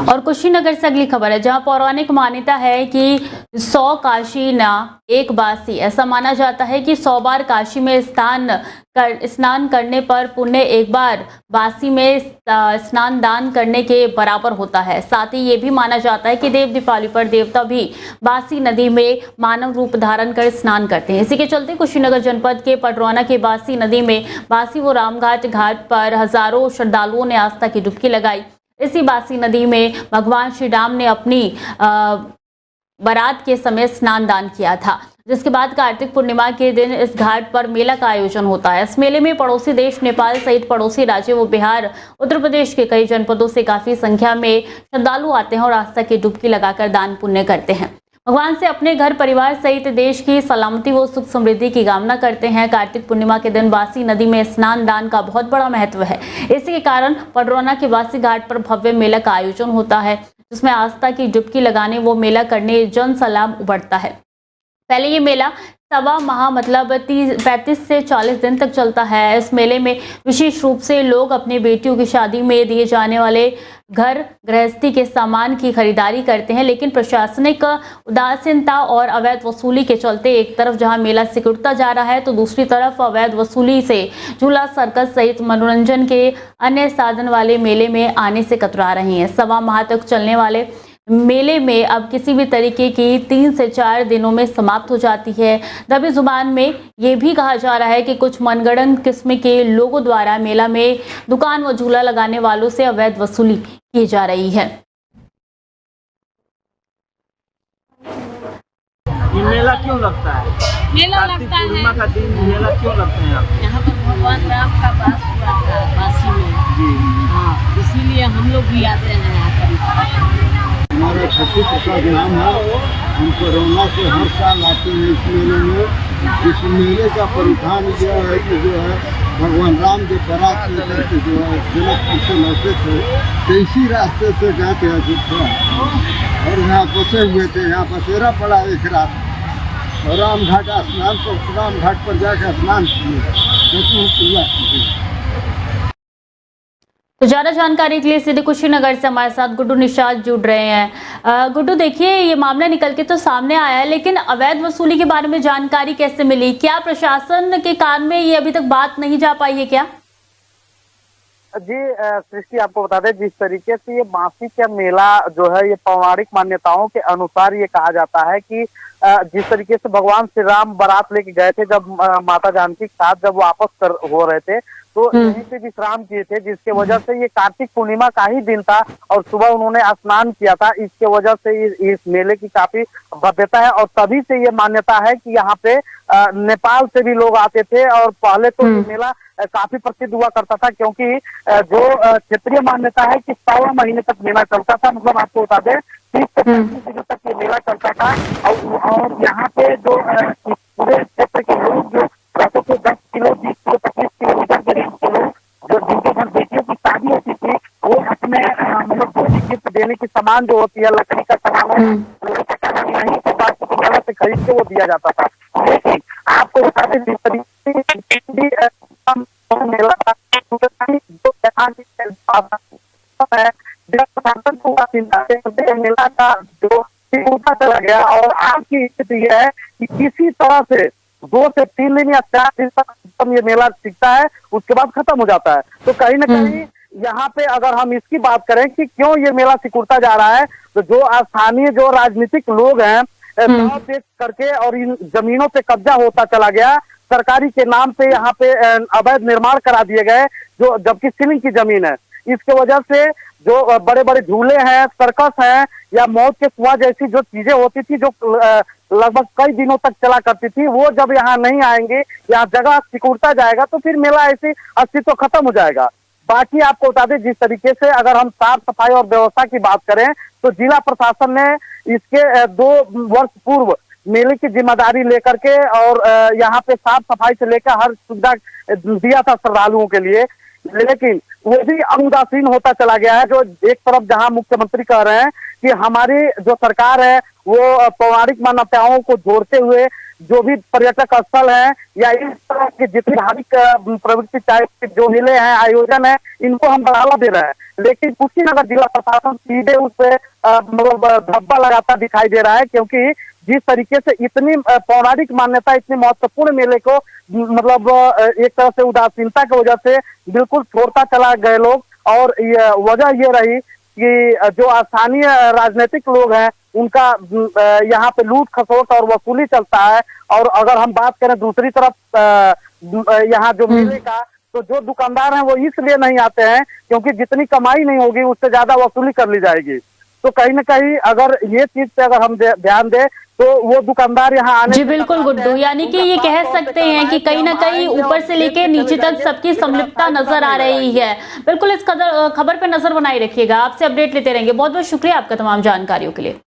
और कुशीनगर से अगली खबर है, जहां पौराणिक मान्यता है कि 100 काशी ना एक बासी। ऐसा माना जाता है कि 100 बार काशी में स्नान करने पर पुण्य एक बार बासी में स्नान दान करने के बराबर होता है। साथ ही ये भी माना जाता है कि देव दीपावली पर देवता भी बासी नदी में मानव रूप धारण कर स्नान करते हैं। इसी के चलते कुशीनगर जनपद के पडरौना के बासी नदी में बासी व रामघाट घाट पर हजारों श्रद्धालुओं ने आस्था की डुबकी लगाई। इसी बासी नदी में भगवान श्री राम ने अपनी बारात के समय स्नान दान किया था, जिसके बाद कार्तिक पूर्णिमा के दिन इस घाट पर मेला का आयोजन होता है। इस मेले में पड़ोसी देश नेपाल सहित पड़ोसी राज्यों व बिहार, उत्तर प्रदेश के कई जनपदों से काफी संख्या में श्रद्धालु आते हैं और आस्था की डुबकी लगाकर दान पुण्य करते हैं। भगवान से अपने घर परिवार सहित देश की सलामती व सुख समृद्धि की कामना करते हैं। कार्तिक पूर्णिमा के दिन बासी नदी में स्नान दान का बहुत बड़ा महत्व है। इसी के कारण पडरौना के बासी घाट पर भव्य मेला का आयोजन होता है, जिसमें आस्था की डुबकी लगाने व मेला करने जन सैलाब उमड़ता है। पहले ये मेला सवा माह मतलब 35 से 40 दिन तक चलता है। इस मेले में विशेष रूप से लोग अपनी बेटियों की शादी में दिए जाने वाले घर गृहस्थी के सामान की खरीदारी करते हैं, लेकिन प्रशासनिक उदासीनता और अवैध वसूली के चलते एक तरफ जहां मेला सिकुड़ता जा रहा है, तो दूसरी तरफ अवैध वसूली से झूला, सर्कस सहित मनोरंजन के अन्य साधन वाले मेले में आने से कतरा रही हैं। सवा माह तक चलने वाले मेले में अब किसी भी तरीके की 3 से 4 दिनों में समाप्त हो जाती है। दबी जुबान में ये भी कहा जा रहा है कि कुछ मनगढ़ंत किस्म के लोगों द्वारा मेला में दुकान व झूला लगाने वालों से अवैध वसूली की जा रही है। ये मेला क्यों लगता है? मेला लगता है पूर्णिमा का दिन मेला क्यों लगते हैं यहाँ पर भगवान राम का वास हुआ था बासी में। जी हाँ, इसीलिए हम लोग भी आते हैं यहाँ पर। हमारा छत्तीस का नाम है। हम कोरोना से हर साल आते हैं इस मेले में। इस मेले का परिधान यह है कि जो है भगवान राम जो बारात लेकर के जो है जनकपुर से लौटे थे, तो इसी रास्ते से गए थे अयोध्या और यहाँ बसे हुए थे। यहाँ बसेरा पड़ा एक रात और रामघाट पर जाकर स्नान किए। तो ज्यादा जानकारी के लिए सीधे कुशीनगर से हमारे साथ गुड्डू निषाद जुड़ रहे हैं। गुड्डू, देखिए ये मामला निकल के तो सामने आया है, लेकिन अवैध वसूली के बारे में जानकारी कैसे मिली? क्या प्रशासन के कान में ये अभी तक बात नहीं जा पाई है क्या? जी सृष्टि, आपको बता दें, जिस तरीके से ये बासी का मेला जो है, ये पौराणिक मान्यताओं के अनुसार ये कहा जाता है कि जिस तरीके से भगवान श्री राम बारात लेके गए थे, जब माता जानकी के साथ जब वापस हो रहे थे, तो यहीं पे विश्राम किए थे, जिसके वजह से ये कार्तिक पूर्णिमा का ही दिन था और सुबह उन्होंने स्नान किया था। इसके वजह से इस मेले की काफी भव्यता है और तभी से ये मान्यता है कि यहाँ पे नेपाल से भी लोग आते थे और पहले तो ये मेला काफी प्रसिद्ध हुआ करता था, क्योंकि जो क्षेत्रीय मान्यता है कि 16 महीने तक मेला चलता था। मतलब आपको बता दें 30 से 35 दिनों तक ये मेला चलता था और यहाँ पे जो पूरे क्षेत्र के लोग जो 10 किलो 20 किलो 25 किलोमीटर के रेंज के लोग जो जिनके घर बेटियों की शादी होती थी, वो अपने मतलब गिफ्ट देने की सामान जो होती है, लकड़ी का सामान यहीं के पास से खरीद के वो दिया जाता था। लेकिन आपको बता दें जिस तरीके मेला का जो चला गया और आज की स्थिति है कि किसी तरह से 2 से 3 दिन या 4 दिन तक ये मेला टिकता है, उसके बाद खत्म हो जाता है। तो कहीं ना कहीं यहाँ पे अगर हम इसकी बात करें कि क्यों ये मेला सिकुड़ता जा रहा है, तो जो स्थानीय जो राजनीतिक लोग हैं दाव पेश करके और इन जमीनों पे कब्जा होता चला गया। सरकारी के नाम पे यहाँ पे अवैध निर्माण करा दिए गए, जो जबकि सीलिंग की जमीन है। इसके वजह से जो बड़े बड़े झूले हैं, सर्कस हैं या मौत के कुआं जैसी जो चीजें होती थी, जो लगभग कई दिनों तक चला करती थी, वो जब यहाँ नहीं आएंगे, यहाँ जगह सिकुड़ता जाएगा, तो फिर मेला ऐसे अस्तित्व खत्म हो जाएगा। बाकी आपको बता दें, जिस तरीके से अगर हम साफ सफाई और व्यवस्था की बात करें, तो जिला प्रशासन ने इसके 2 वर्ष पूर्व मेले की जिम्मेदारी लेकर के और यहाँ पे साफ सफाई से लेकर हर सुविधा दिया था श्रद्धालुओं के लिए। लेकिन वो भी अनुदासीन होता चला गया है। जो एक तरफ जहां मुख्यमंत्री कह रहे हैं कि हमारी जो सरकार है वो पौराणिक मान्यताओं को जोड़ते हुए जो भी पर्यटक स्थल है या इस तरह के जितनी धार्मिक प्रवृत्ति चाहे जो मेले हैं आयोजन है इनको हम बढ़ावा दे रहे हैं, लेकिन कुशीनगर जिला प्रशासन सीधे उस पे मतलब धब्बा लगाता दिखाई दे रहा है, क्योंकि जिस तरीके से इतनी पौराणिक मान्यता इतनी महत्वपूर्ण मेले को मतलब एक तरह से उदासीनता की वजह से बिल्कुल छोड़ता चला गए लोग। और वजह ये रही कि जो स्थानीय राजनीतिक लोग हैं उनका यहाँ पे लूट खसोट और वसूली चलता है। और अगर हम बात करें दूसरी तरफ यहाँ जो मेले का, तो जो दुकानदार हैं वो इसलिए नहीं आते हैं क्योंकि जितनी कमाई नहीं होगी उससे ज्यादा वसूली कर ली जाएगी। तो कहीं ना कहीं अगर ये चीज पे अगर हम ध्यान दें तो वो दुकानदार यहाँ आने जी बिल्कुल गुड्डू, यानी कि ये कह सकते हैं कि कहीं ना कहीं ऊपर से लेके नीचे तक सबकी संलिप्तता नजर आ रही है। बिल्कुल इस खबर पे नजर बनाए रखिएगा, आपसे अपडेट लेते रहेंगे। बहुत बहुत शुक्रिया आपका तमाम जानकारियों के लिए।